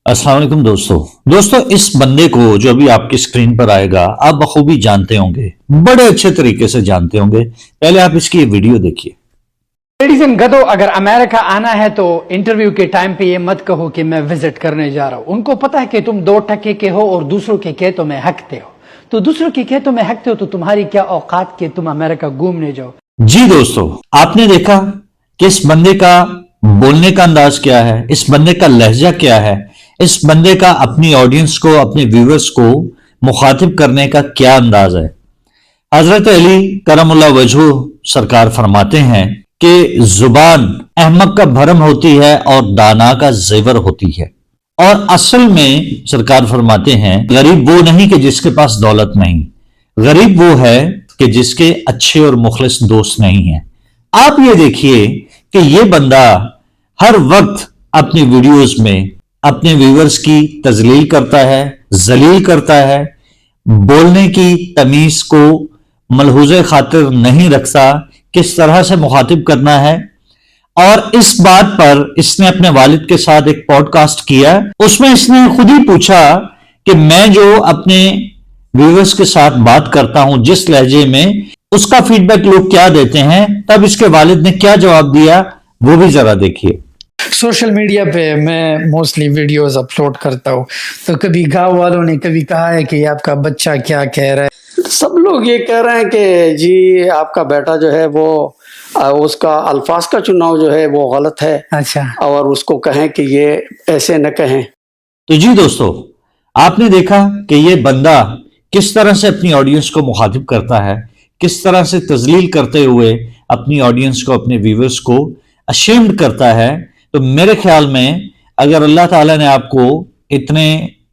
अस्सलाम वालेकुम दोस्तों इस बंदे को जो अभी आपकी स्क्रीन पर आएगा आप बखूबी जानते होंगे, बड़े अच्छे तरीके से जानते होंगे। पहले आप इसकी ये वीडियो देखिए। लेडीज एंड गधो, अगर अमेरिका आना है तो इंटरव्यू के टाइम पे ये मत कहो कि मैं विजिट करने जा रहा हूं। उनको पता है कि तुम 2 टके के हो और दूसरों के खेतों में हकते हो। तो दूसरों के खेतों में हकते हो तो तुम्हारी क्या औकात कि तुम अमेरिका घूमने जाओ। जी दोस्तों, आपने देखा कि इस बंदे का बोलने का अंदाज क्या है, इस बंदे का लहजा क्या है, इस बंदे का अपनी ऑडियंस को, अपने व्यूअर्स को मुखातिब करने का क्या अंदाज है। हजरत अली करमुल्लाह वजहू सरकार फरमाते हैं कि जुबान अहमक का भरम होती है और दाना का जेवर होती है। और असल में सरकार फरमाते हैं गरीब वो नहीं कि जिसके पास दौलत नहीं, गरीब वो है कि जिसके अच्छे और मुखलिस दोस्त नहीं है। आप ये देखिए कि ये बंदा हर वक्त अपनी वीडियोस में अपने व्यूअर्स की तजलील करता है, जलील करता है, बोलने की तमीज को मलहूज़े खातिर नहीं रखता, किस तरह से मुखातिब करना है। और इस बात पर इसने अपने वालिद के साथ एक पॉडकास्ट किया, उसमें इसने खुद ही पूछा कि मैं जो अपने व्यूअर्स के साथ बात करता हूं जिस लहजे में, उसका फीडबैक लोग क्या देते हैं। तब इसके वालिद ने क्या जवाब दिया वो भी जरा देखिए। सोशल मीडिया पे मैं मोस्टली वीडियोस अपलोड करता हूँ, तो कभी गांव वालों ने कभी कहा है कि आपका बच्चा क्या कह रहा है। सब लोग ये कह रहे हैं कि जी आपका बेटा जो है वो उसका अल्फाज का चुनाव जो है वो गलत है। अच्छा। और उसको कहें कि ये ऐसे न कहें। तो जी दोस्तों, आपने देखा कि ये बंदा किस तरह से अपनी ऑडियंस को मुखातिब करता है, किस तरह से तजलील करते हुए अपनी ऑडियंस को, अपने व्यूअर्स को अशेम्ड करता है। तो मेरे ख्याल में अगर अल्लाह ताला ने आपको इतने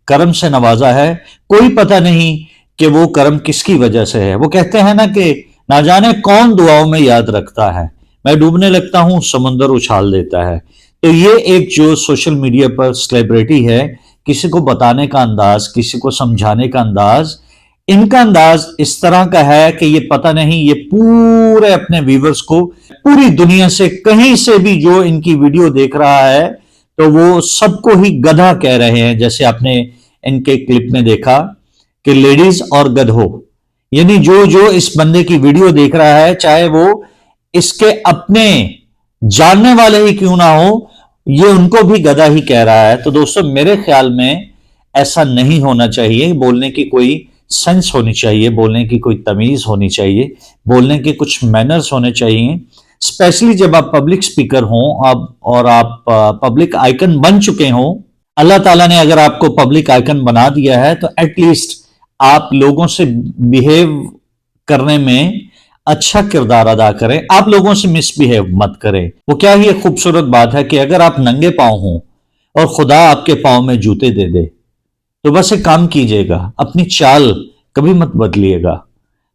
करम से नवाजा है, कोई पता नहीं कि वो करम किसकी वजह से है। वो कहते हैं ना कि ना जाने कौन दुआओं में याद रखता है, मैं डूबने लगता हूं समुंदर उछाल देता है। तो ये एक जो सोशल मीडिया पर सेलिब्रिटी है, किसी को बताने का अंदाज, किसी को समझाने का अंदाज, इनका अंदाज इस तरह का है कि ये पता नहीं, ये पूरे अपने व्यूअर्स को पूरी दुनिया से कहीं से भी जो इनकी वीडियो देख रहा है तो वो सबको ही गधा कह रहे हैं। जैसे आपने इनके क्लिप में देखा कि लेडीज और गधो, यानी जो जो इस बंदे की वीडियो देख रहा है, चाहे वो इसके अपने जानने वाले ही क्यों ना हो, ये उनको भी गधा ही कह रहा है। तो दोस्तों मेरे ख्याल में ऐसा नहीं होना चाहिए। बोलने की कोई सेंस होनी चाहिए, बोलने की कोई तमीज होनी चाहिए, बोलने के कुछ मैनर्स होने चाहिए। स्पेशली जब आप पब्लिक स्पीकर हों और आप पब्लिक आइकन बन चुके हों। अल्लाह ताला ने अगर आपको पब्लिक आइकन बना दिया है तो एटलीस्ट आप लोगों से बिहेव करने में अच्छा किरदार अदा करें, आप लोगों से मिसबिहेव मत करें। वो क्या ही एक खूबसूरत बात है कि अगर आप नंगे पांव हों और खुदा आपके पांव में जूते दे दे तो बस एक काम कीजिएगा, अपनी चाल कभी मत बदलिएगा।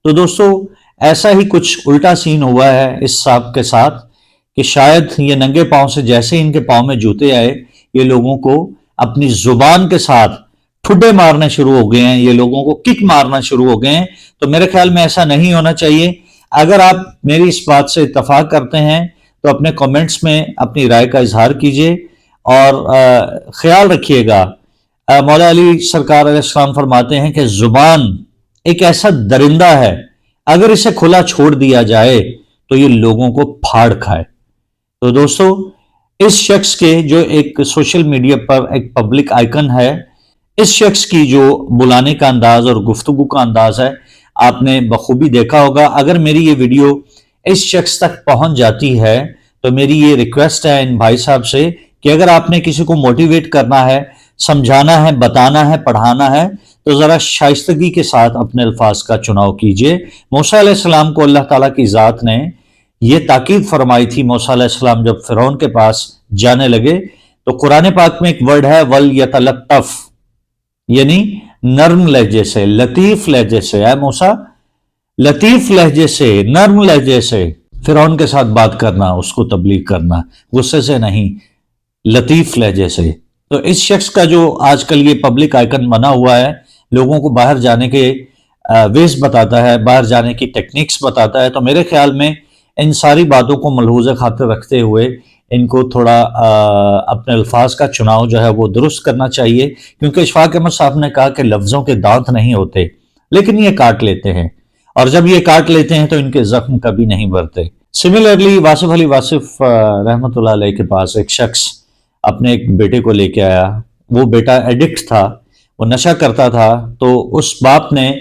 तो दोस्तों ऐसा ही कुछ उल्टा सीन हुआ है इस साहब के साथ कि शायद ये नंगे पांव से जैसे ही इनके पांव में जूते आए, ये लोगों को अपनी जुबान के साथ ठुड्डे मारने शुरू हो गए हैं, ये लोगों को किक मारना शुरू हो गए हैं। तो मेरे ख्याल में ऐसा नहीं होना चाहिए। अगर आप मेरी इस बात से इत्तफाक करते हैं तो अपने कमेंट्स में अपनी राय का इजहार कीजिए और ख्याल रखिएगा। मौला अली सरकार अलैहिस्सलाम फरमाते हैं कि जुबान एक ऐसा दरिंदा है, अगर इसे खुला छोड़ दिया जाए तो ये लोगों को फाड़ खाए। तो दोस्तों इस शख्स के जो एक सोशल मीडिया पर एक पब्लिक आइकन है, इस शख्स की जो बुलाने का अंदाज और गुफ्तगू का अंदाज है, आपने बखूबी देखा होगा। अगर मेरी ये वीडियो इस शख्स तक पहुंच जाती है तो मेरी ये रिक्वेस्ट है इन भाई साहब से कि अगर आपने किसी को मोटिवेट करना है, समझाना है, बताना है, पढ़ाना है, तो जरा शाइस्तगी के साथ अपने अल्फाज का चुनाव कीजिए। मूसा अलैहिस्सलाम को अल्लाह ताला की जात ने यह ताकीद फरमाई थी। मूसा अलैहिस्सलाम जब फिरौन के पास जाने लगे तो कुरान पाक में एक वर्ड है वल यतलत्तफ, यानी नर्म लहजे से, लतीफ लहजे से। है मूसा, लतीफ लहजे से, नर्म लहजे से फिरौन के साथ बात करना, उसको तबलीग करना, गुस्से से नहीं, लतीफ लहजे से। तो इस शख्स का जो आजकल ये पब्लिक आइकन बना हुआ है, लोगों को बाहर जाने के वेज बताता है, बाहर जाने की टेक्निक्स बताता है। तो मेरे ख्याल में इन सारी बातों को मलहूज़े खातिर रखते हुए ان کو تھوڑا اپنے الفاظ کا چناؤ جو ہے وہ درست کرنا چاہیے، کیونکہ اشفاق احمد صاحب نے کہا کہ لفظوں کے دانت نہیں ہوتے لیکن یہ کاٹ لیتے ہیں، اور جب یہ کاٹ لیتے ہیں تو ان کے زخم کبھی نہیں بھرتے۔ سملرلی واصف علی واصف رحمۃ اللہ علیہ کے پاس ایک شخص اپنے ایک بیٹے کو لے کے آیا، وہ بیٹا ایڈکٹ تھا، وہ نشہ کرتا تھا، تو اس باپ نے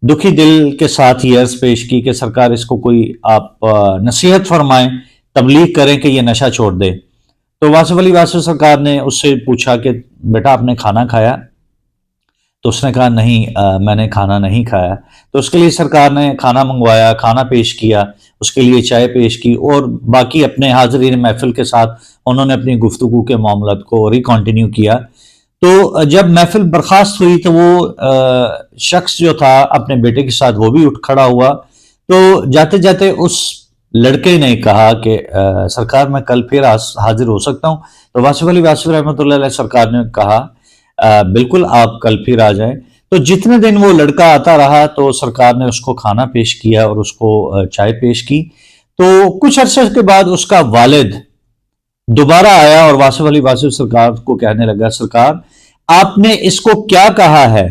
دکھی دل کے ساتھ یہ عرض پیش کی کہ سرکار اس کو کوئی آپ نصیحت فرمائیں، تبلیغ کریں کہ یہ نشہ چھوڑ دے۔ تو واصف علی واصف سرکار نے اس سے پوچھا کہ بیٹا آپ نے کھانا کھایا؟ تو اس نے کہا نہیں میں نے کھانا نہیں کھایا۔ تو اس کے لیے سرکار نے کھانا منگوایا، کھانا پیش کیا، اس کے لیے چائے پیش کی، اور باقی اپنے حاضرین محفل کے ساتھ انہوں نے اپنی گفتگو کے معاملات کو ریکنٹینیو کیا۔ تو جب محفل برخاست ہوئی تو وہ شخص جو تھا اپنے بیٹے کے ساتھ وہ بھی اٹھ کھڑا ہوا، تو جاتے جاتے اس لڑکے نے کہا کہ سرکار میں کل پھر حاضر ہو سکتا ہوں؟ تو واصف علی واصف رحمۃ اللہ علیہ سرکار نے کہا بالکل آپ کل پھر آ جائیں۔ تو جتنے دن وہ لڑکا آتا رہا تو سرکار نے اس کو کھانا پیش کیا اور اس کو چائے پیش کی۔ تو کچھ عرصے کے بعد اس کا والد دوبارہ آیا اور واصف علی واصف سرکار کو کہنے لگا سرکار آپ نے اس کو کیا کہا ہے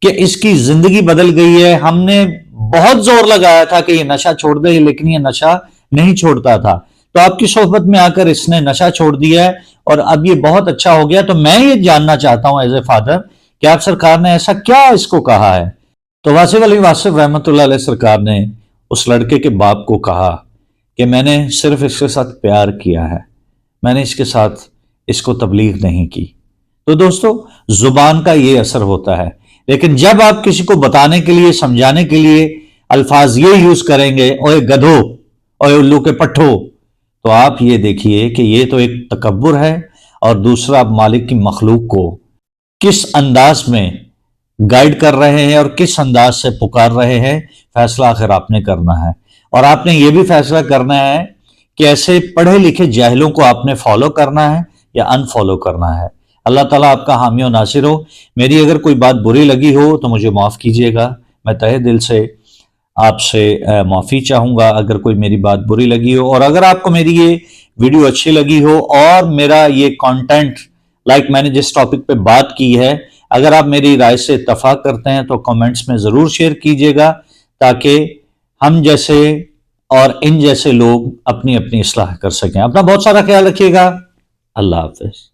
کہ اس کی زندگی بدل گئی ہے، ہم نے بہت زور لگایا تھا کہ یہ نشہ چھوڑ دے لیکن یہ نشہ نہیں چھوڑتا تھا، تو آپ کی صحبت میں آ کر اس نے نشہ چھوڑ دیا ہے اور اب یہ بہت اچھا ہو گیا۔ تو میں یہ جاننا چاہتا ہوں ایز اے فادر کہ آپ سرکار نے ایسا کیا اس کو کہا ہے؟ تو واصف علی واصف رحمۃ اللہ علیہ سرکار نے اس لڑکے کے باپ کو کہا کہ میں نے صرف اس کے ساتھ پیار کیا ہے، میں نے اس کے ساتھ اس کو تبلیغ نہیں کی۔ تو دوستو زبان کا یہ اثر ہوتا ہے، لیکن جب آپ کسی کو بتانے کے لیے سمجھانے کے لیے الفاظ یہ یوز کریں گے اوے گدھو اوے الو کے پٹھو، تو آپ یہ دیکھیے کہ یہ تو ایک تکبر ہے، اور دوسرا آپ مالک کی مخلوق کو کس انداز میں گائیڈ کر رہے ہیں اور کس انداز سے پکار رہے ہیں، فیصلہ آخر آپ نے کرنا ہے۔ اور آپ نے یہ بھی فیصلہ کرنا ہے کہ ایسے پڑھے لکھے جاہلوں کو آپ نے فالو کرنا ہے یا ان فالو کرنا ہے۔ اللہ تعالیٰ آپ کا حامی و ناصر ہو۔ میری اگر کوئی بات بری لگی ہو تو مجھے معاف کیجیے گا، میں تہہ دل سے آپ سے معافی چاہوں گا اگر کوئی میری بات بری لگی ہو، اور اگر آپ کو میری یہ ویڈیو اچھی لگی ہو اور میرا یہ کانٹینٹ میں نے جس ٹاپک پہ بات کی ہے اگر آپ میری رائے سے اتفاق کرتے ہیں تو کمنٹس میں ضرور شیئر کیجیے گا، تاکہ ہم جیسے اور ان جیسے لوگ اپنی اپنی اصلاح کر سکیں۔ اپنا بہت سارا خیال رکھیے گا۔ اللہ حافظ۔